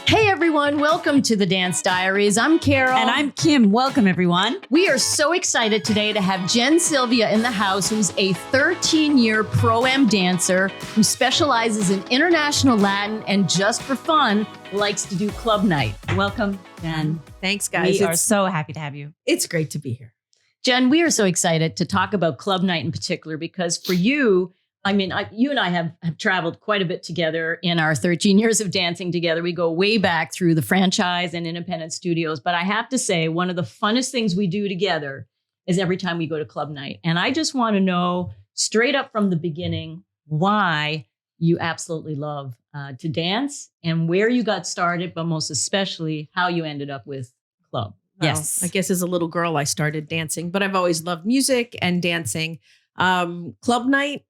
Hey everyone, welcome to the Dance Diaries. I'm Carole. And I'm Kim. Welcome, everyone. We are so excited today to have Jenn Sylvia in the house, who's a 13-year Pro-Am dancer who specializes in international Latin and just for fun, likes to do club night. Welcome, Jenn. Thanks, guys. We are so happy to have you. It's great to be here. Jenn, we are so excited to talk about club night in particular because for you, you and I have traveled quite a bit together in our 13 years of dancing together. We go way back through the franchise and independent studios. But I have to say, one of the funnest things we do together is every time we go to club night. And I just want to know straight up from the beginning why you absolutely love to dance and where you got started, but most especially how you ended up with club. Yes. Well, I guess as a little girl, I started dancing, but I've always loved music and dancing. Club night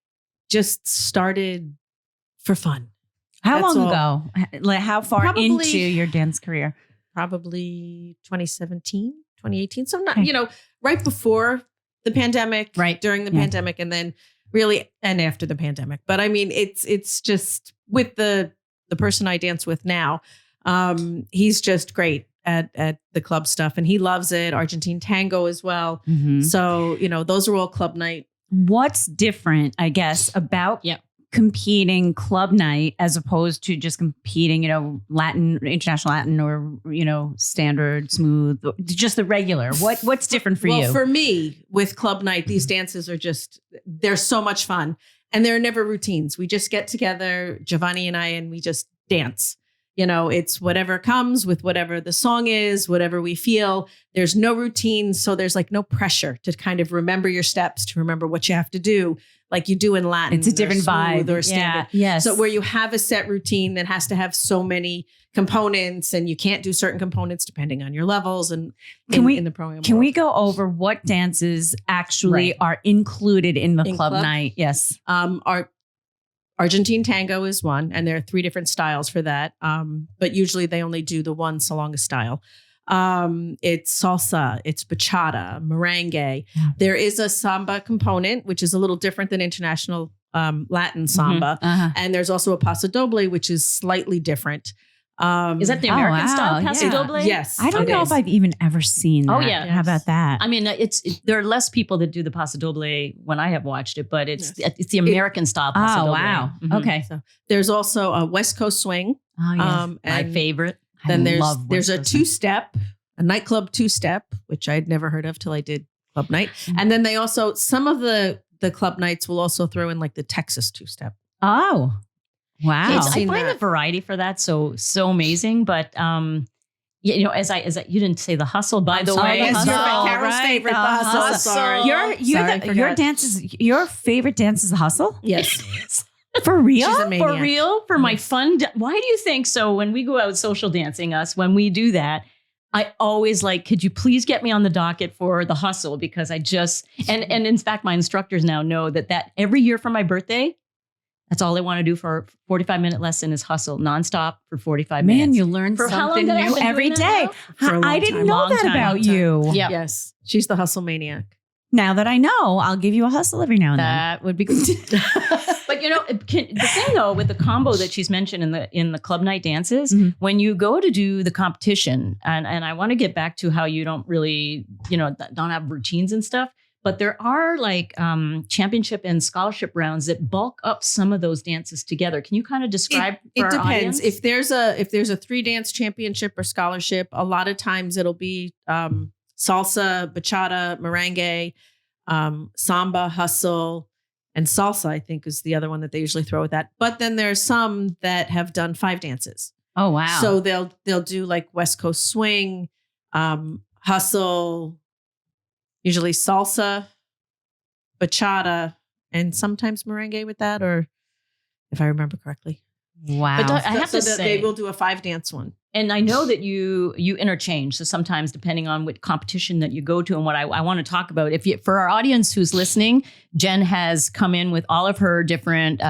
just started for fun. How That's long all. ago? Like how far Probably- into your dance career? Probably 2017, 2018. So not, right before the pandemic, Right. during the Yeah. pandemic, and then really and after the pandemic. But I mean, it's just with the person I dance with now. He's just great at the club stuff, and he loves it. Argentine Tango as well. Mhm. So those are all club night. What's different, I guess, about competing club night as opposed to just competing, Latin, international Latin, or standard, smooth, just the regular? What's different for you? Well, for me, with club night, these dances are they're so much fun, and they're never routines. We just get together, Giovanni and I, and we just dance. It's whatever comes with whatever the song is, whatever we feel. There's no routine. So there's like no pressure to kind of remember your steps, to remember what you have to do like you do in Latin. It's a different or smooth vibe. or standard. Yeah. Yes. So where you have a set routine that has to have so many components, and you can't do certain components depending on your levels. And in the Pro-Am Can world. we go over what dances actually Right. are included in the In club club? night? Yes. Our Argentine Tango is one, and there are 3 different styles for that. But usually they only do the one Salsa style. It's Salsa, it's Bachata, Merengue. Yeah. There is a Samba component, which is a little different than international Latin Samba. Uh-huh. And there's also a Paso Doble, which is slightly different. Is that the Oh, American wow. style Paso Yeah. Doble? Yes. I don't it know is. if I've even ever seen that. Oh, yeah. How about that? I mean, there are less people that do the Paso Doble when I have watched it, but it's Yes. the American style Paso Oh, Doble. wow. Mhm. Okay. So there's also a West Coast swing. Oh, yes. My And favorite. then I there's love a West Coast. 2-step, a nightclub 2-step, which I'd never heard of till I did club night. And then they also, some of the club nights will also throw in like the Texas 2-step. Oh, wow. I seen find that. the variety for that so amazing, but as I you didn't say the hustle, by I'm the sorry, way. yes, Hustle, Carol's favorite, the hustle. Sorry. Your dances, your favorite dance is the hustle? Yes. For real? She's a For maniac. real, for my fun. Why do you think so? When we go out social dancing, when we do that, I always could you please get me on the docket for the hustle? Because I just, and in fact, my instructors now know that every year for my birthday, that's all I want to do for a 45-minute lesson is hustle nonstop for 45 minutes. Man, you learn For how long something have I new been every doing that day. now? For a long I didn't time. know Long that time, about long time. you. Yeah. Yes. She's the hustle maniac. Now that I know, I'll give you a hustle every now and then. That would be good. But the thing though with the combo that she's mentioned in the club night dances, Mhm. when you go to do the competition, and I want to get back to how you don't really don't have routines and stuff, but there are championship and scholarship rounds that bulk up some of those dances together. Can you kind of describe? It for our depends. audience? If there's a 3-dance championship or scholarship, a lot of times it'll be salsa, bachata, merengue, samba, hustle, and salsa, I think is the other one that they usually throw with that. But then there's some that have done 5 dances. Oh, wow. So they'll do like West Coast swing, hustle, usually salsa, bachata, and sometimes merengue with that, or if I remember correctly. wow. But I have to that say, they will do a 5-dance one. and I know that you interchange. So sometimes, depending on what competition that you go to, and what I want to talk about, for our audience who's listening, Jenn has come in with all of her different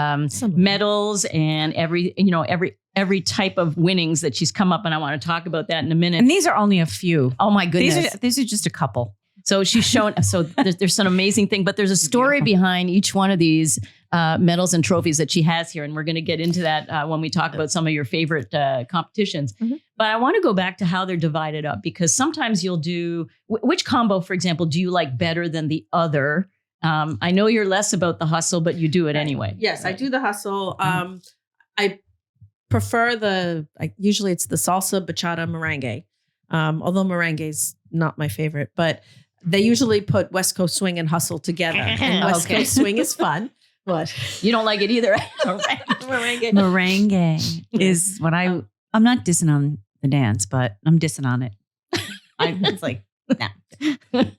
medals and every type of winnings that she's come up, and I want to talk about that in a minute. and these are only a few. Oh my goodness! These are just a couple. So she's shown, so there's some amazing thing, but there's a story behind each one of these medals and trophies that she has here. And we're going to get into that when we talk about some of your favorite competitions. Mm-hmm. But I want to go back to how they're divided up, because sometimes you'll do, which combo, for example, do you like better than the other? I know you're less about the hustle, but you do it anyway. Yes, right. I do the hustle. I prefer usually it's the salsa, bachata, merengue. Although merengue is not my favorite, but they usually put West Coast swing and hustle together. And West Coast swing is fun. What? You don't like it either. Merengue is what I'm not dissing on the dance, but I'm dissing on it. It's like, nah.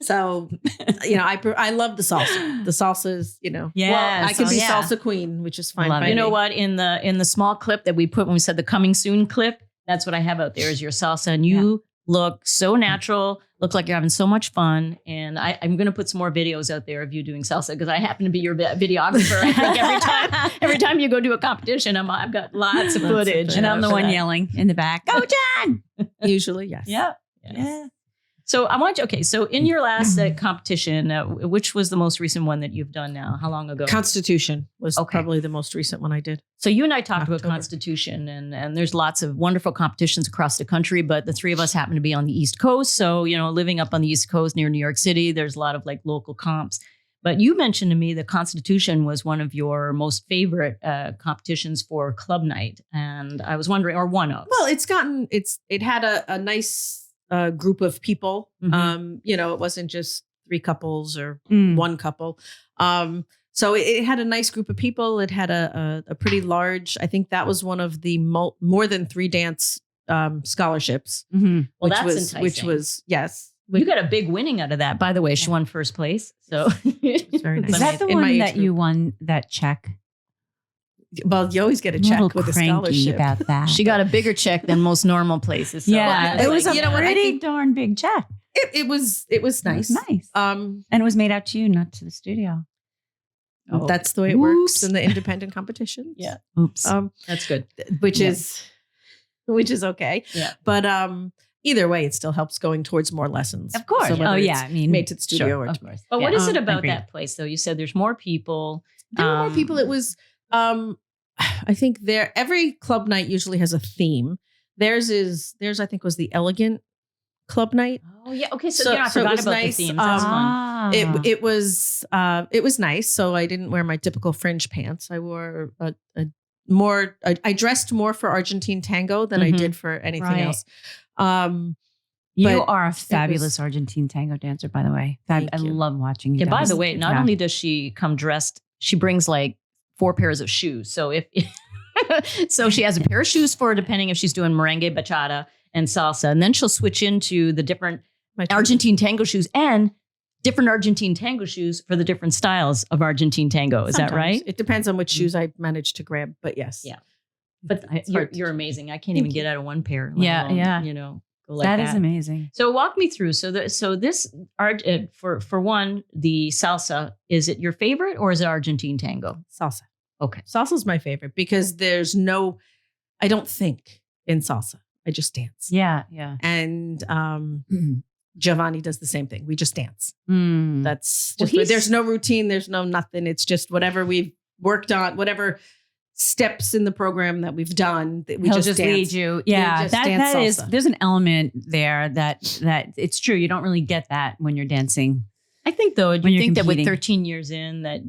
So, I love the salsa. The salsa is, yeah, I could be salsa queen, which is fine. You know what? In the small clip that we put when we said the coming soon clip, that's what I have out there is your salsa, and you look so natural, look like you're having so much fun. And I'm going to put some more videos out there of you doing salsa, because I happen to be your videographer. I think every time you go do a competition, I've got lots of footage. And I'm the one yelling in the back, "Go, Jen!" Usually, yes. Yeah. So I want you, so in your last competition, which was the most recent one that you've done now? How long ago? Constitution was probably the most recent one I did. So you and I talked about Constitution, and there's lots of wonderful competitions across the country, but the three of us happen to be on the East Coast. So, living up on the East Coast near New York City, there's a lot of like local comps. But you mentioned to me that Constitution was one of your most favorite competitions for club night. And I was wondering, or one of. Well, it had a nice group of people. Mm-hmm. It wasn't just three couples or one couple. So it had a nice group of people. It had a pretty large, I think that was one of the more than 3 dance scholarships. Mm-hmm. Well, that's enticing. Which was, yes. You got a big winning out of that, by the way. She won first place. So it's very nice. Is that the one that you won that check? Well, you always get a check with a scholarship. About that. She got a bigger check than most normal places. So. Yeah, it was a pretty darn big check. It was nice. Nice. And it was made out to you, not to the studio. Oh, that's the way it works in the independent competitions. Yeah. Oops. That's good. Which is okay. Yeah. But either way, it still helps going towards more lessons. Of course. So I mean, made to the studio sure, or of course. But what is it about that place, though? You said there's more people. There were more people. It was. I think every club night usually has a theme. Theirs I think was the elegant club night. Oh yeah. Okay. So I forgot about nice. The themes. That's fun. It was nice. So I didn't wear my typical fringe pants. I wore I dressed more for Argentine Tango than I did for anything else. You are a fabulous Argentine Tango dancer, by the way. I love watching you. Yeah. By the way, not only does she come dressed, she brings like 4 pairs of shoes. So so she has a pair of shoes for, depending if she's doing merengue, bachata, and salsa. And then she'll switch into the different Argentine tango shoes and different Argentine tango shoes for the different styles of Argentine tango. Is that right? It depends on which shoes I manage to grab, but yes. Yeah. But you're amazing. I can't even get out of one pair. Yeah. Go like that is amazing. So walk me through. So this art for one, the salsa, is it your favorite or is it Argentine tango? Salsa. Okay. Salsa is my favorite because I don't think in salsa. I just dance. Yeah. And Giovanni does the same thing. We just dance. That's just, there's no routine. There's no nothing. It's just whatever we've worked on, whatever steps in the program that we've done, that we just lead you. Yeah, that is, there's an element there that it's true. You don't really get that when you're dancing. I think though, do you think that with 13 years in that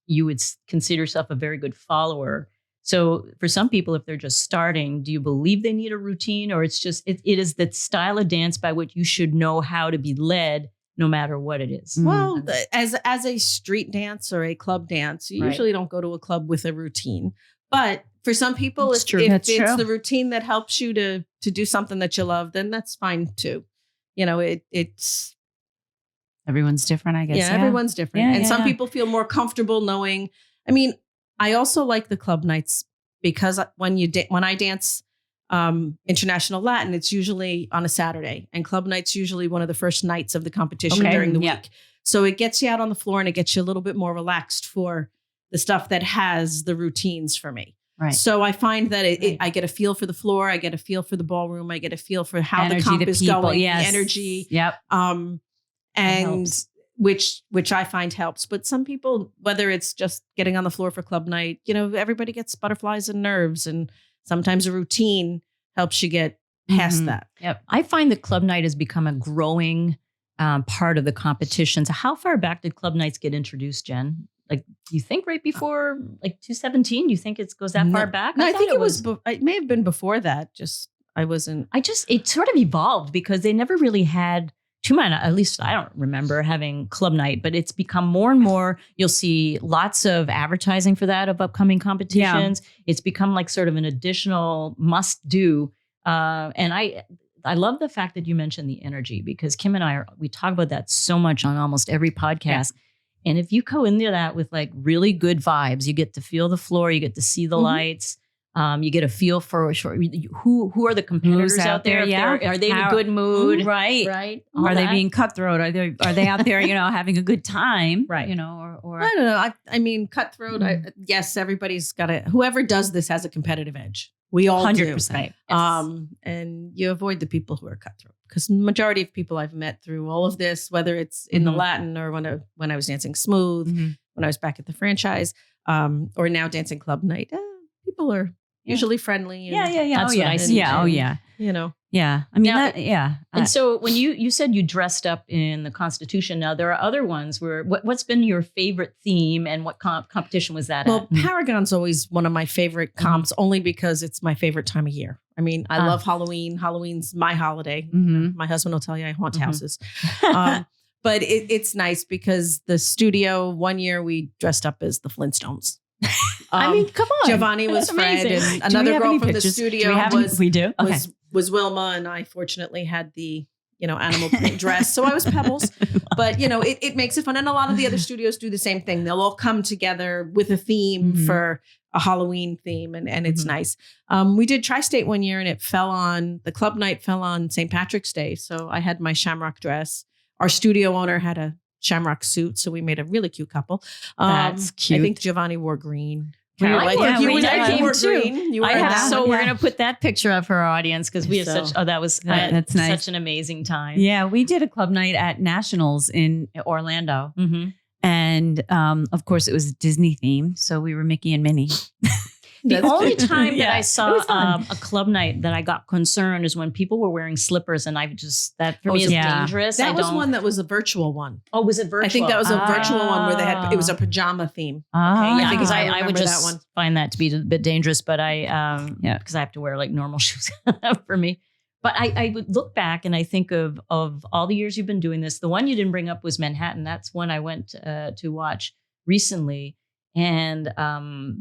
you would consider yourself a very good follower? So for some people, if they're just starting, do you believe they need a routine, or it's just, it is that style of dance by which you should know how to be led no matter what it is? Well, as a street dance or a club dance, you usually don't go to a club with a routine. But for some people, if it's the routine that helps you to do something that you love, then that's fine too. It's everyone's different, I guess. Yeah, everyone's different. And some people feel more comfortable knowing. I mean, I also like the club nights because when I dance International Latin, it's usually on a Saturday, and club night's usually one of the first nights of the competition during the week. So it gets you out on the floor and it gets you a little bit more relaxed for the stuff that has the routines for me. Right. So I find that I get a feel for the floor. I get a feel for the ballroom. I get a feel for how the comp is going, the energy. Yep. and which I find helps. But some people, whether it's just getting on the floor for club night, everybody gets butterflies and nerves, and sometimes a routine helps you get past that. Yep. I find that club night has become a growing part of the competition. So how far back did club nights get introduced, Jen? Like, you think right before, like 2017? You think it goes that far back? No, I think it was. It may have been before that. Just I wasn't. It sort of evolved because they never really had. At least I don't remember having club night, but it's become more and more. You'll see lots of advertising for that of upcoming competitions. Yeah. It's become like sort of an additional must do. And I love the fact that you mentioned the energy, because Kim and we talk about that so much on almost every podcast. Yeah. And if you go into that with like really good vibes, you get to feel the floor, you get to see the lights. You get a feel for who are the competitors out there? Yeah. Are they in a good mood? Right. Are they being cutthroat? Are they out there, having a good time? Right. Or I don't know. I mean, cutthroat. Yes, everybody's got whoever does this has a competitive edge. We all 100%. do. Yes. And you avoid the people who are cutthroat, because the majority of people I've met through all of this, whether it's in the Latin or when I was dancing smooth, when I was back at the franchise, or now dancing club night, people are usually friendly. And That's what I see. Yeah. Yeah. I mean, now, And so when you said you dressed up in the Constitution, now there are other ones where, what's been your favorite theme, and what competition was that at? Paragon's always one of my favorite comps, only because it's my favorite time of year. I mean, I love Halloween. Halloween's my holiday. My husband will tell you I haunt houses. But it's nice because the studio, one year we dressed up as the Flintstones. I mean, come on. Giovanni was Fred, and another girl from the studio was Wilma, and I fortunately had the animal print dress, so I was Pebbles. But it makes it fun, and a lot of the other studios do the same thing. They'll all come together with a theme for a Halloween theme, and it's nice. We did Tri-State one year, and the club night fell on St. Patrick's Day, so I had my shamrock dress. Our studio owner had a shamrock suit, so we made a really cute couple. That's cute. I think Giovanni wore green. You wore green. We're gonna put that picture up for our audience, because we had that's nice. Such an amazing time. Yeah, we did a club night at Nationals in Orlando, and of course it was Disney themed, so we were Mickey and Minnie. The only time that I saw a club night that I got concerned is when people were wearing slippers, and that for me is dangerous. That was one that was a virtual one. Oh, was it virtual? I think that was a virtual one where it was a pajama theme. Okay, yeah, because I would just find that to be a bit dangerous, but because I have to wear like normal shoes for me. But I would look back and I think of all the years you've been doing this. The one you didn't bring up was Manhattan. That's one I went to watch recently. And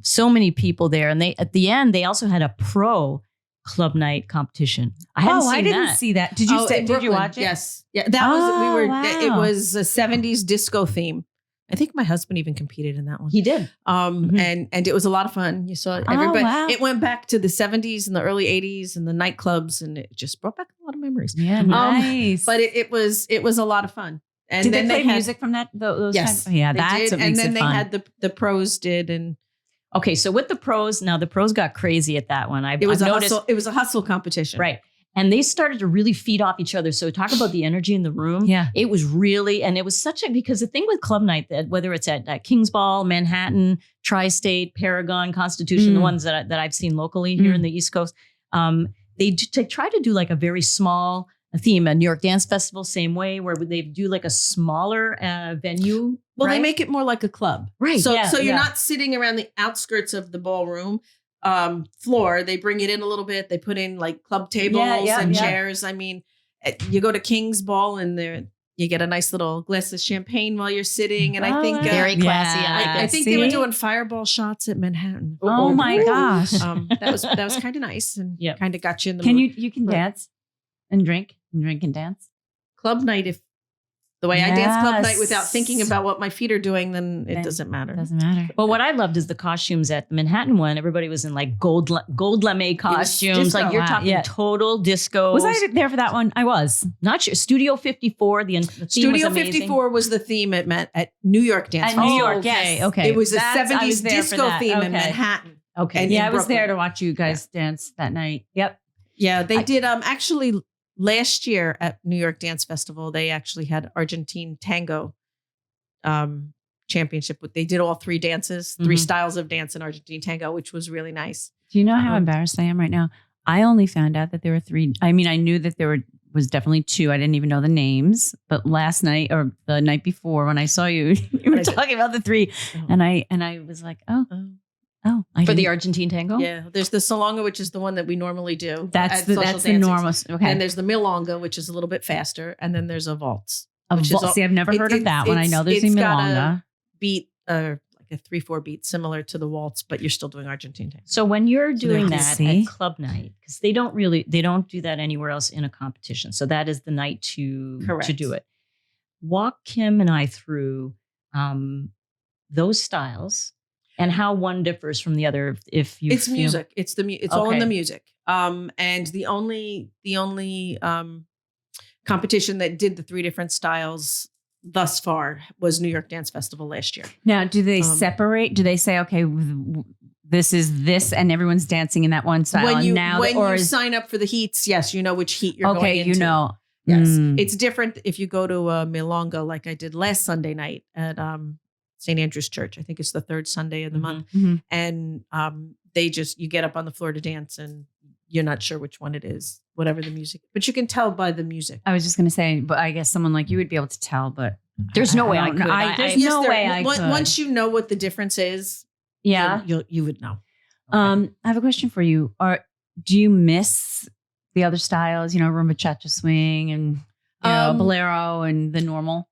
so many people there, and at the end they also had a pro club night competition. I didn't see that. Did you did you watch it? Yes, yeah. That was It was a 70s disco theme. I think my husband even competed in that one. He did. And it was a lot of fun. You saw everybody. Wow. It went back to the 70s and the early 80s and the nightclubs, and it just brought back a lot of memories. Yeah, nice. But it was a lot of fun. And did then they play music from those yes, times? Yeah, that's what makes it fun. And then they had the pros did. And okay, so with the pros, now the pros got crazy at that one. It was a hustle competition. Right. And they started to really feed off each other. So talk about the energy in the room. Yeah. It was really, and it was because the thing with club night, that whether it's at Kings Ball, Manhattan, Tri-State, Paragon, Constitution, the ones that I've seen locally here in the East Coast, they try to do like a very small theme. A New York Dance Festival, same way, where they do like a smaller venue. Well, they make it more like a club. Right. So you're not sitting around the outskirts of the ballroom floor. They bring it in a little bit. They put in like club tables and chairs. I mean, you go to King's Ball and you get a nice little glass of champagne while you're sitting. And I think very classy. I think they were doing fireball shots at Manhattan. Oh my gosh. That was kind of nice and kind of got you in the mood. You can dance and drink and dance. Club night, if the way I dance club night without thinking about what my feet are doing, then it doesn't matter. Doesn't matter. Well, what I loved is the costumes at the Manhattan one. Everybody was in like gold lame costumes. Like you're talking total disco. Was I there for that one? I was. Not sure. Studio 54. The theme Studio was 54 was the theme at New York Dance Festival. New York, yes. Okay. It was a 70s disco theme in Manhattan. Okay. And I was there to watch you guys dance that night. Yep. Yeah, they did actually last year at New York Dance Festival, they actually had Argentine Tango championship. They did all 3 dances, 3 styles of dance in Argentine Tango, which was really nice. Do you know how embarrassed I am right now? I only found out that there were 3. I mean, I knew that was definitely 2. I didn't even know the names. But last night or the night before when I saw you, you were talking about the 3. Oh. And I was like, for the Argentine Tango? Yeah. There's the Salonga, which is the one that we normally do. That's the normal. Okay. And there's the Milonga, which is a little bit faster. And then there's a waltz. See, I've never heard of that one. I know there's a Milonga. Beat like a 3/4 beat similar to the waltz, but you're still doing Argentine Tango. So when you're doing that at club night, because they don't do that anywhere else in a competition. So that is the night to do it. Walk Kim and I through those styles and how one differs from the other. It's music. It's all in the music. And the only competition that did the 3 different styles thus far was New York Dance Festival last year. Now, do they separate? Do they say, okay, this is this, and everyone's dancing in that one style? When you sign up for the heats, yes, you know which heat you're going into. Okay, you know. Yes. It's different if you go to a Milonga like I did last Sunday night at St. Andrew's Church. I think it's the 3rd Sunday of the month. And you get up on the floor to dance and you're not sure which one it is, whatever the music. But you can tell by the music. I was just going to say, but I guess someone like you would be able to tell, but there's no way I could. There's no way I could. Once you know what the difference is, you would know. Okay. I have a question for you. Do you miss the other styles, rumba, cha-cha, swing, and bolero and the normal?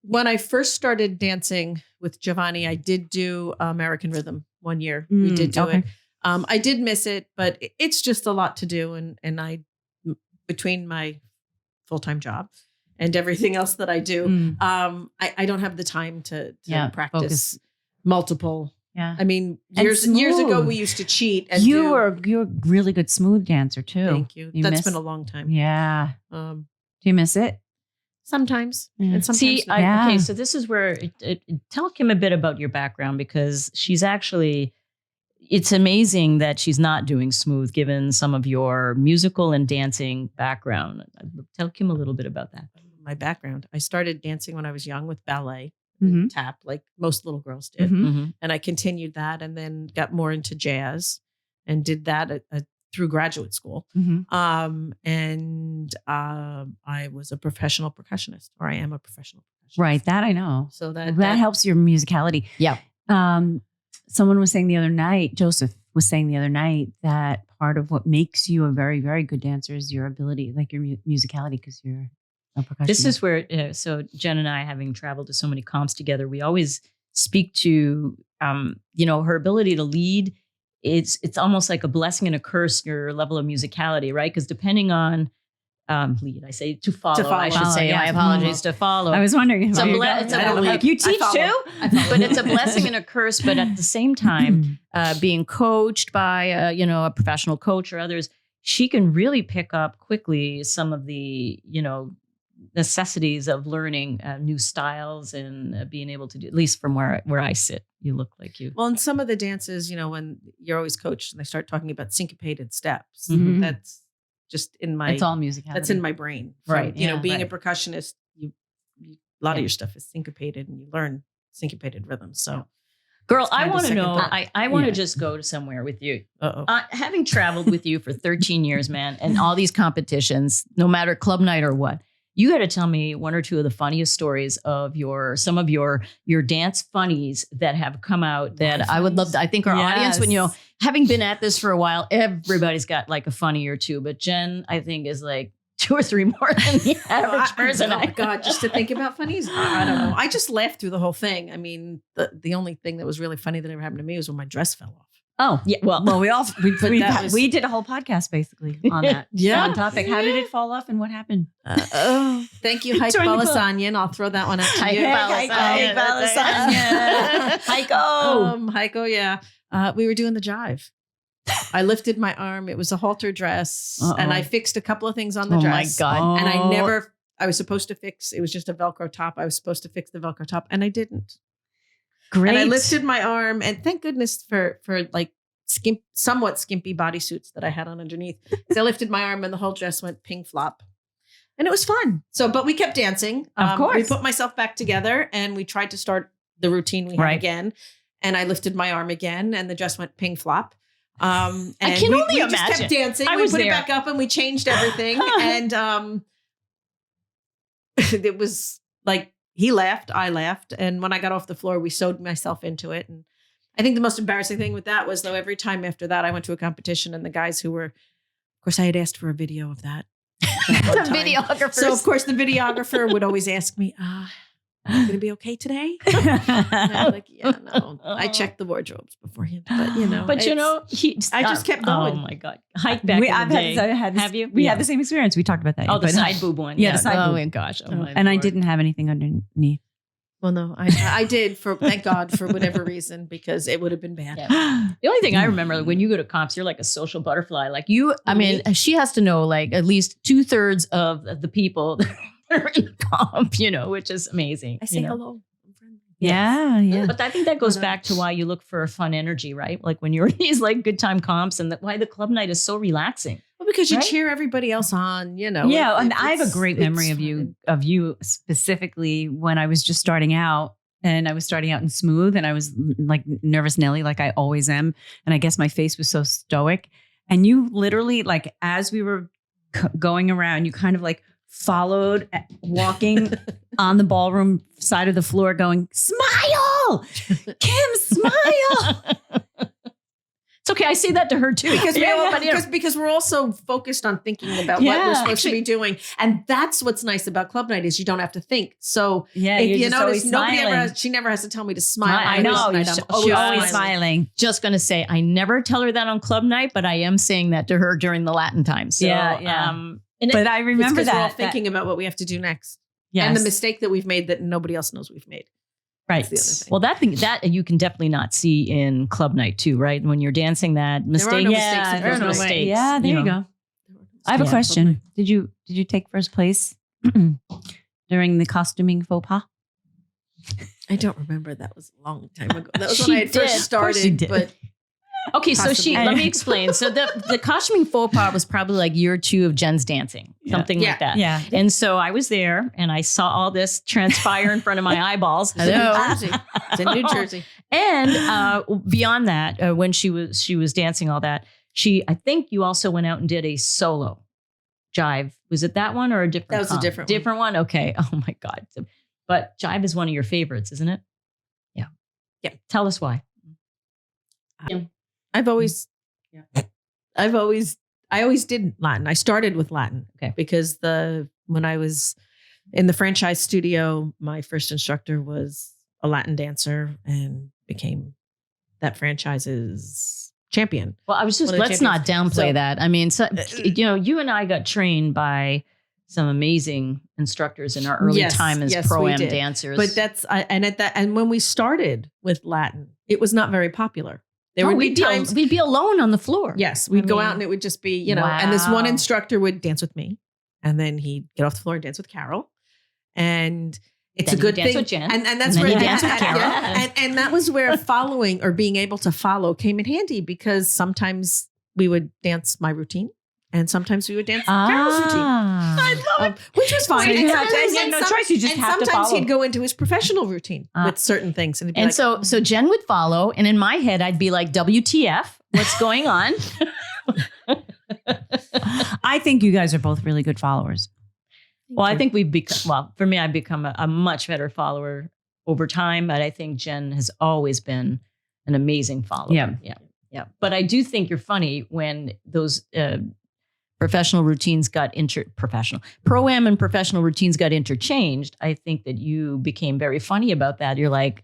When I first started dancing with Giovanni, I did do American Rhythm one year. We did do it. I did miss it, but it's just a lot to do. And I, between my full-time job and everything else that I do, I don't have the time to practice multiple. Yeah. I mean, years ago, we used to cheat. And you're a really good smooth dancer too. Thank you. That's been a long time. Yeah. Do you miss it? Sometimes. Yeah. And sometimes. Okay. So this is where tell Kim a bit about your background, because she's actually, it's amazing that she's not doing smooth given some of your musical and dancing background. Tell Kim a little bit about that. My background. I started dancing when I was young with ballet, tap, like most little girls did. And I continued that and then got more into jazz and did that through graduate school. And I was a professional percussionist, or I am a professional percussionist. Right. That I know. So that helps your musicality. Yeah. Someone was saying the other night, Joseph was saying the other night, that part of what makes you a very, very good dancer is your ability, like your musicality, because you're a percussionist. This is where, so Jen and I, having traveled to so many comps together, we always speak to, her ability to lead. It's almost like a blessing and a curse, your level of musicality, right? Because depending on lead, I say to follow. I should say. Yeah. My apologies, to follow. I was wondering. It's you teach too, but it's a blessing and a curse. But at the same time, being coached by a professional coach or others, she can really pick up quickly some of the necessities of learning new styles and being able to do, at least from where I sit. You look like you. Well, in some of the dances, when you're always coached and they start talking about syncopated steps, that's just in my. It's all musicality. That's in my brain, right? Being a percussionist, a lot of your stuff is syncopated, and you learn syncopated rhythms. So, girl, I want to know. I want to just go to somewhere with you. Having traveled with you for 13 years, man, and all these competitions, no matter club night or what. You got to tell me one or two of the funniest stories of some of your dance funnies that have come out that I would love to. I think our audience, when having been at this for a while, everybody's got like a funny or two. But Jen, I think, is like 2 or 3 more than the average person. Oh my God, just to think about funnies, I don't know. I just laughed through the whole thing. I mean, the only thing that was really funny that ever happened to me was when my dress fell off. Oh yeah, well, we did a whole podcast basically on that. On topic. How did it fall off and what happened? Thank you, Heiko Balasanyan. I'll throw that one out to you. Heiko. Heiko, yeah. We were doing the jive. I lifted my arm. It was a halter dress, and I fixed a couple of things on the dress. Oh my God! And I was supposed to fix. It was just a Velcro top. I was supposed to fix the Velcro top, and I didn't. Great. And I lifted my arm, and thank goodness for like somewhat skimpy bodysuits that I had on underneath. So I lifted my arm and the whole dress went ping flop. And it was fun. So, but we kept dancing. Of course. We put myself back together and we tried to start the routine we had again. And I lifted my arm again and the dress went ping flop. And I can only we imagine. just kept dancing. We put it back up and we changed everything. And it was like, he laughed, I laughed. And when I got off the floor, we sewed myself into it. And I think the most embarrassing thing with that was, though, every time after that, I went to a competition and the guys who were, of course, I had asked for a video of that. The videographer. So, of course, the videographer would always ask me, are you going to be okay today? And I'm like, yeah, no. I checked the wardrobes beforehand. But, I just kept going. Oh, my God. Hike back in the day. Have you? We had the same experience. We talked about that. Oh, the side boob one. Yeah, the side boob. Oh, my gosh. Oh, my and Lord. I didn't have anything underneath. Well, no, I did thank God, for whatever reason, because it would have been bad. Yeah. The only thing I remember, when you go to comps, you're like a social butterfly. Like I mean, she has to know like at least 2/3 of the people that are in the comp, which is amazing. I say hello. I'm friendly. Yeah. But I think that goes back to why you look for a fun energy, right? Like when you're in these like good time comps, and why the club night is so relaxing. Well, because you cheer everybody else on, Yeah, and I have a great memory of you specifically when I was just starting out, and I was starting out in smooth, and I was like nervous Nelly, like I always am, and I guess my face was so stoic, and you literally, like, as we were going around, you kind of like followed, walking on the ballroom side of the floor, going, "Smile, Kim, smile." It's okay. I say that to her too. Because we're also focused on thinking about what we're supposed to be doing. And that's what's nice about club night is you don't have to think. So if you notice, she never has to tell me to smile. I know. She's always smiling. Just going to say, I never tell her that on club night, but I am saying that to her during the Latin time. So, but I remember that. We're all thinking about what we have to do next. Yes. And the mistake that we've made that nobody else knows we've made. Right. Well, that you can definitely not see in club night too, right? When you're dancing, that mistake. There are no mistakes. Yeah, there you go. I have a question. Did you take first place during the costuming faux pas? I don't remember. That was a long time ago. That was when I had first started. But okay, so let me explain. So the costuming faux pas was probably like year 2 of Jenn's dancing, something like that. Yeah. And so I was there and I saw all this transpire in front of my eyeballs. It's in New Jersey. And beyond that, when she was dancing all that, I think you also went out and did a solo Jive. Was it that one or a different? That was a different one. Okay. Oh my God. But Jive is one of your favorites, isn't it? Yeah. Yeah. Tell us why. I always did Latin. I started with Latin, because when I was in the franchise studio, my first instructor was a Latin dancer and became that franchise's champion. Well, let's not downplay that. I mean, you and I got trained by some amazing instructors in our early time as Pro-Am dancers. But and when we started with Latin, it was not very popular. We'd be alone on the floor. Yes, we'd go out and it would just be, and this one instructor would dance with me, and then he'd get off the floor and dance with Carole, and it's a good thing. With Jenn, and that's where and that was where following or being able to follow came in handy, because sometimes we would dance my routine. And sometimes we would dance Carole's routine. I love it. Which was fine. You had no choice. You just have to follow. Sometimes he'd go into his professional routine with certain things. And so Jenn would follow. And in my head, I'd be like, WTF? What's going on? I think you guys are both really good followers. Well, I think for me, I've become a much better follower over time. But I think Jenn has always been an amazing follower. Yeah. But I do think you're funny when those Pro-Am and professional routines got interchanged. I think that you became very funny about that. You're like,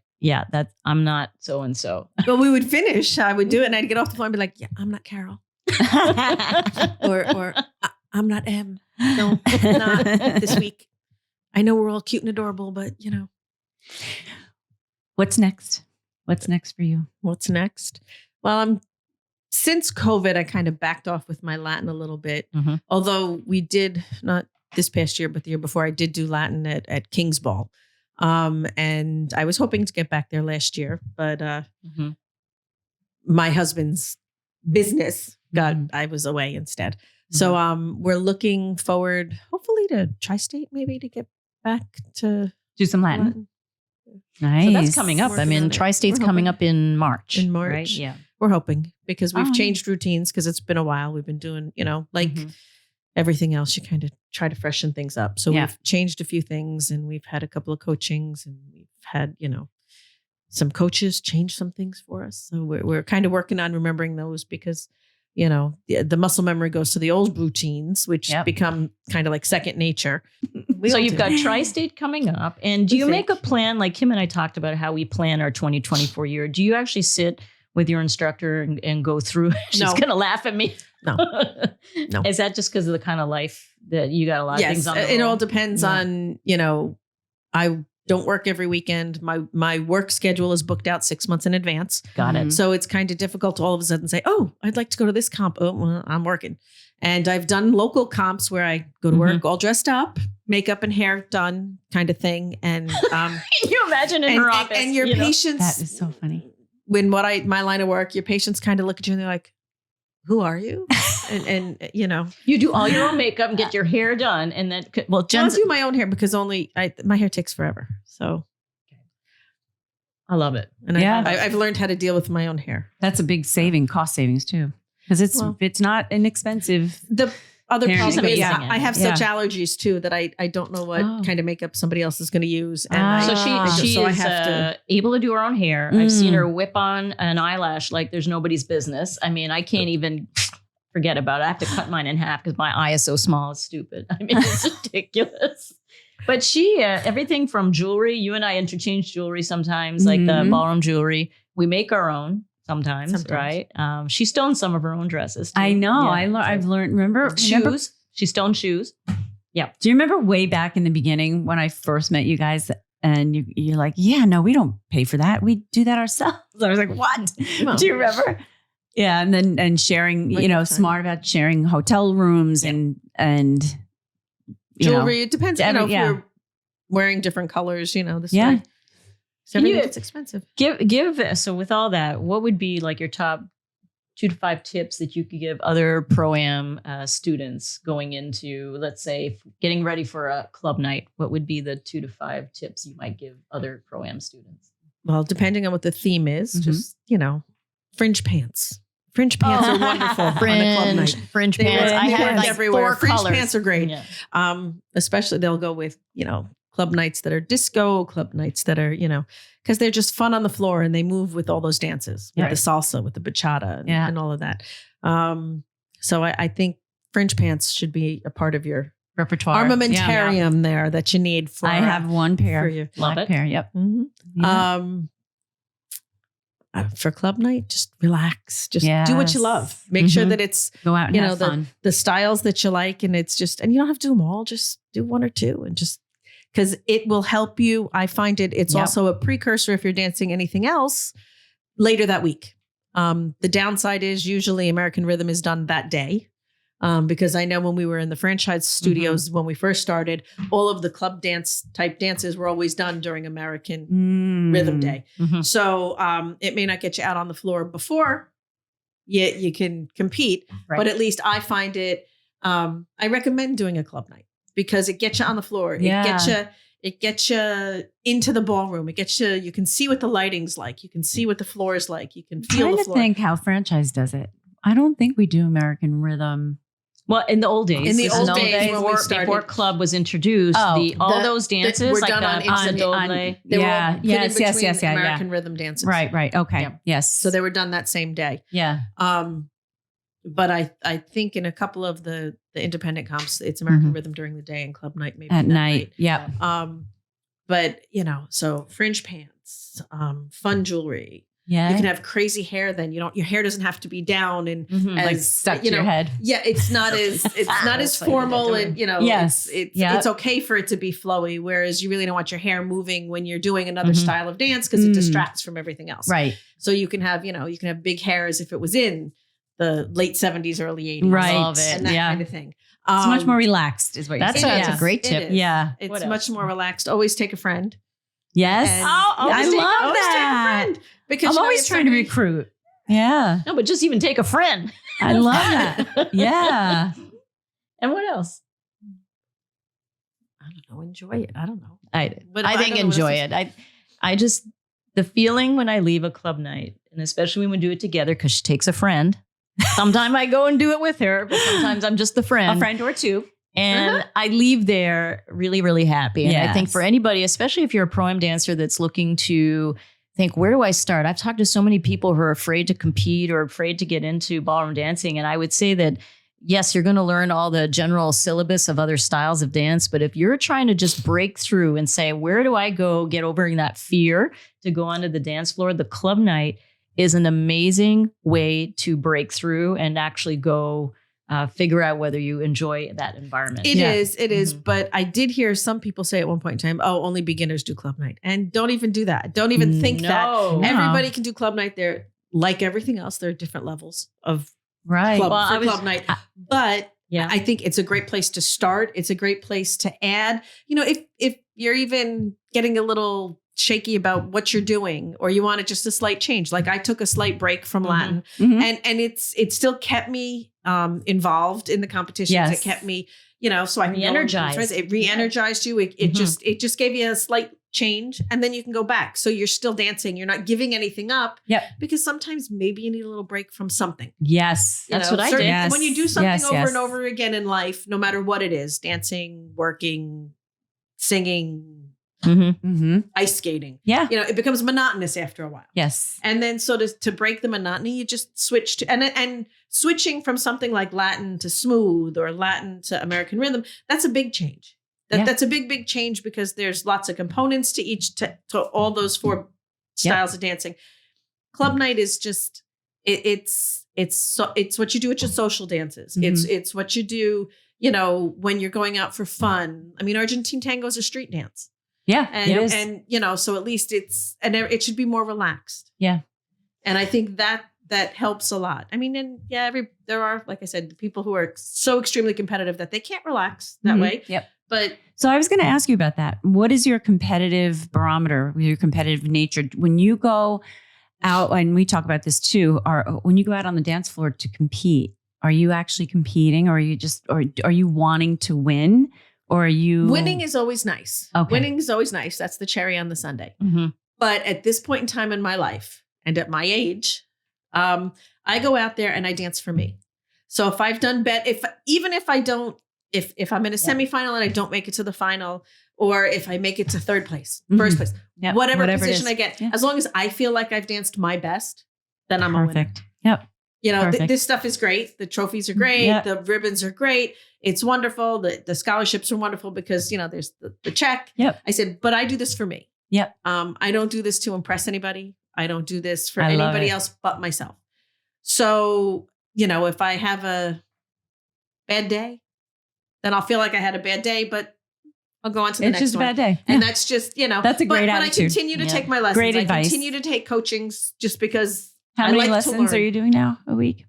I'm not so and so. Well, we would finish. I would do it, and I'd get off the phone and be like, "Yeah, I'm not Carole," or "I'm not M. No, not this week. I know we're all cute and adorable, but What's next? What's next for you? What's next? Well, since COVID, I kind of backed off with my Latin a little bit. Mm-hmm. Although we did, not this past year, but the year before, I did do Latin at King's Ball. And I was hoping to get back there last year, but my husband's business. I was away instead. So we're looking forward, hopefully, to Tri-State, maybe to get back to do some Latin. Nice. So that's coming up. I mean, Tri-State's coming up in March. In March. Right? Yeah. We're hoping because we've changed routines because it's been a while. We've been doing, everything else. You kind of try to freshen things up. So we've changed a few things and we've had a couple of coachings and we've had, some coaches change some things for us. So we're kind of working on remembering those because, the muscle memory goes to the old routines, which become kind of like second nature. So you've got Tri-State coming up. And do you make a plan? Like Kim and I talked about how we plan our 2024 year. Do you actually sit with your instructor and go through? She's going to laugh at me. No. Is that just because of the kind of life that you got a lot of things on? It all depends on, I don't work every weekend. My work schedule is booked out 6 months in advance. Got it. So it's kind of difficult to all of a sudden say, oh, I'd like to go to this comp. Oh, well, I'm working. And I've done local comps where I go to work all dressed up, makeup and hair done kind of thing. And can you imagine in her office? And your patients. That is so funny. When my line of work, your patients kind of look at you and they're like, who are you? and you do all your own makeup and get your hair done. And then, I do my own hair because my hair takes forever. So I love it. And I've learned how to deal with my own hair. That's a big cost savings too. Because it's not inexpensive. The other problem is amazing. I have such allergies too that I don't know what kind of makeup somebody else is going to use. And she is able to do her own hair. I've seen her whip on an eyelash like there's nobody's business. I mean, I can't even forget about it. I have to cut mine in half because my eye is so small. It's stupid. I mean, it's ridiculous. But she, everything from jewelry, you and I interchange jewelry sometimes, like the ballroom jewelry. We make our own. Sometimes, right? She stoned some of her own dresses too. I know. I've learned. Remember shoes? She stoned shoes. Yeah. Do you remember way back in the beginning when I first met you guys and you're like, yeah, no, we don't pay for that. We do that ourselves. I was like, what? Do you remember? Yeah. And sharing, smart about sharing hotel rooms and jewelry. It depends. If you're wearing different colors, this way. So it's expensive. So with all that, what would be like your top 2 to 5 tips that you could give other Pro-Am students going into, let's say, getting ready for a club night? What would be the 2 to 5 tips you might give other Pro-Am students? Well, depending on what the theme is, just, fringe pants. Fringe pants are wonderful on a club night. Fringe pants. I have like everywhere. 4 Fringe colors. pants are great. Yeah. Especially they'll go with, club nights that are disco, club nights that are, because they're just fun on the floor and they move with all those dances, with the salsa, with the bachata and all of that. So I think fringe pants should be a part of your repertoire armamentarium there that you need for. I have one pair. For your Love it. Pair. Yep. Mm-hmm. Yeah. For club night, just relax. Just do what you love. Make sure that it's go out and have fun. The styles that you like, and it's just, and you don't have to do them all. Just do 1 or 2, and just because it will help you. I find it's also a precursor if you're dancing anything else later that week. The downside is usually American Rhythm is done that day. Because I know when we were in the franchise studios, when we first started, all of the club dance type dances were always done during American Rhythm Day. So it may not get you out on the floor before you can compete, but at least I find it, I recommend doing a club night because it gets you on the floor. It gets you into the ballroom. It gets you can see what the lighting's like. You can see what the floor is like. You can feel the floor. I think how franchise does it. I don't think we do American Rhythm. Well, in the old days, before club was introduced, all those dances were like done the Paso, Doble. Yes, American Rhythm dances. Right. Okay. Yes. So they were done that same day. Yeah. But I think in a couple of the independent comps, it's American Rhythm during the day and club night maybe at night. Yeah. But so fringe pants, fun jewelry. Yeah. You can have crazy hair then. Your hair doesn't have to be down and like stuck to your head. Yeah, it's not as formal and it's okay for it to be flowy, whereas you really don't want your hair moving when you're doing another style of dance because it distracts from everything else. Right. So you can have big hair as if it was in the late 70s, early 80s. Right. Love it. And that kind of thing. It's much more relaxed is what you're saying. That's a great tip. Yeah. It's much more relaxed. Always take a friend. Yes. And I love that. Take a friend. Because I'm always trying to recruit. Yeah. No, but just even take a friend. I love that. Yeah. And what else? I don't know. Enjoy it. I don't know. I think enjoy it. I just, the feeling when I leave a club night, and especially when we do it together, because she takes a friend. Sometimes I go and do it with her, but sometimes I'm just the friend. A friend or two. And I leave there really, really happy. And I think for anybody, especially if you're a Pro-Am dancer that's looking to think, where do I start? I've talked to so many people who are afraid to compete or afraid to get into ballroom dancing. And I would say that, yes, you're going to learn all the general syllabus of other styles of dance. But if you're trying to just break through and say, where do I go get over that fear to go onto the dance floor? The club night is an amazing way to break through and actually go figure out whether you enjoy that environment. It is. But I did hear some people say at one point in time, oh, only beginners do club night. And don't even do that. Don't even think that. Everybody can do club night. They're like everything else. There are different levels of club night. But I think it's a great place to start. It's a great place to add. You know, if you're even getting a little shaky about what you're doing, or you want just a slight change. Like I took a slight break from Latin, and it still kept me involved in the competitions. It kept me, so I can re-energized. It re-energized you. It just gave you a slight change, and then you can go back. So you're still dancing. You're not giving anything up. Because sometimes maybe you need a little break from something. Yes. That's what I did. Yes. When you do something over and over again in life, no matter what it is, dancing, working, singing, ice skating. It becomes monotonous after a while. Yes. And then so to break the monotony, you just switch to, and switching from something like Latin to smooth or Latin to American rhythm, that's a big change. That's a big change because there's lots of components to all those four styles of dancing. Club night is just, it's what you do at your social dances. It's what you do, when you're going out for fun. I mean, Argentine Tango is a street dance. Yeah. And so at least it should be more relaxed. Yeah. And I think that helps a lot. I mean, and there are, like I said, the people who are so extremely competitive that they can't relax that way. Yep. But so I was going to ask you about that. What is your competitive barometer, your competitive nature? When you go out, and we talk about this too, when you go out on the dance floor to compete, are you actually competing, or are you wanting to win? Or are you... Winning is always nice. Okay. Winning is always nice. That's the cherry on the sundae. But at this point in time in my life and at my age, I go out there and I dance for me. So if I've done if I'm in a semifinal and I don't make it to the final, or if I make it to third place, first place, whatever position I get, as long as I feel like I've danced my best, then I'm a winner. Yep. This stuff is great. The trophies are great. The ribbons are great. It's wonderful. The scholarships are wonderful because, there's the check. I said, but I do this for me. I don't do this to impress anybody. I don't do this for anybody else but myself. So, if I have a bad day, then I'll feel like I had a bad day, but I'll go on to the next one. It's just a bad day. And that's just, that's a great attitude. But I continue to take my lessons. Great advice. I continue to take coachings just because How many lessons are you doing now a week?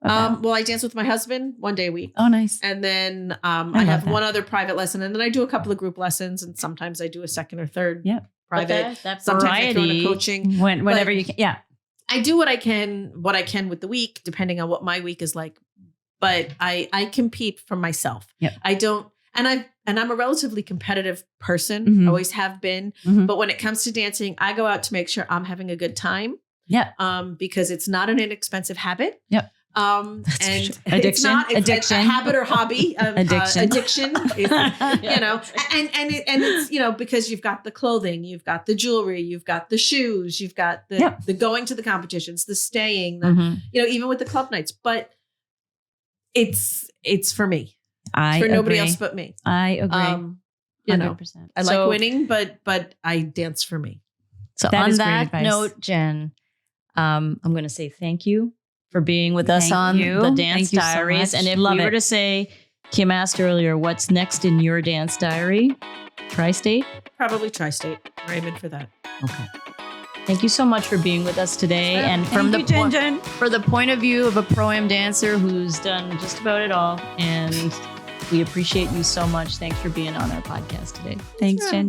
Well, I dance with my husband 1 day a week. Oh, nice. And then I have one other private lesson, and then I do a couple of group lessons, and sometimes I do a second or third private. That sometimes variety, I throw in a coaching. Whenever you can. Yeah. I do what I can with the week, depending on what my week is like. But I compete for myself. I don't, and I'm a relatively competitive person. Always have been. But when it comes to dancing, I go out to make sure I'm having a good time. Because it's not an inexpensive habit. And addiction, it's not addiction, a habit or hobby. Addiction. And it's because you've got the clothing, you've got the jewelry, you've got the shoes, you've got the going to the competitions, the staying, even with the club nights. But it's for me. It's for nobody else but me. I agree. 100%. I like winning, but I dance for me. So on that note, Jen, I'm going to say thank you for being with us on the Dance Diaries. And if we were to say, Kim asked earlier, what's next in your dance diary? Tri-State? Probably Tri-State. Raymond for that. Okay. Thank you so much for being with us today. And from for the point of view of a Pro-Am dancer who's done just about it all. And we appreciate you so much. Thanks for being on our podcast today. Thanks, Jen.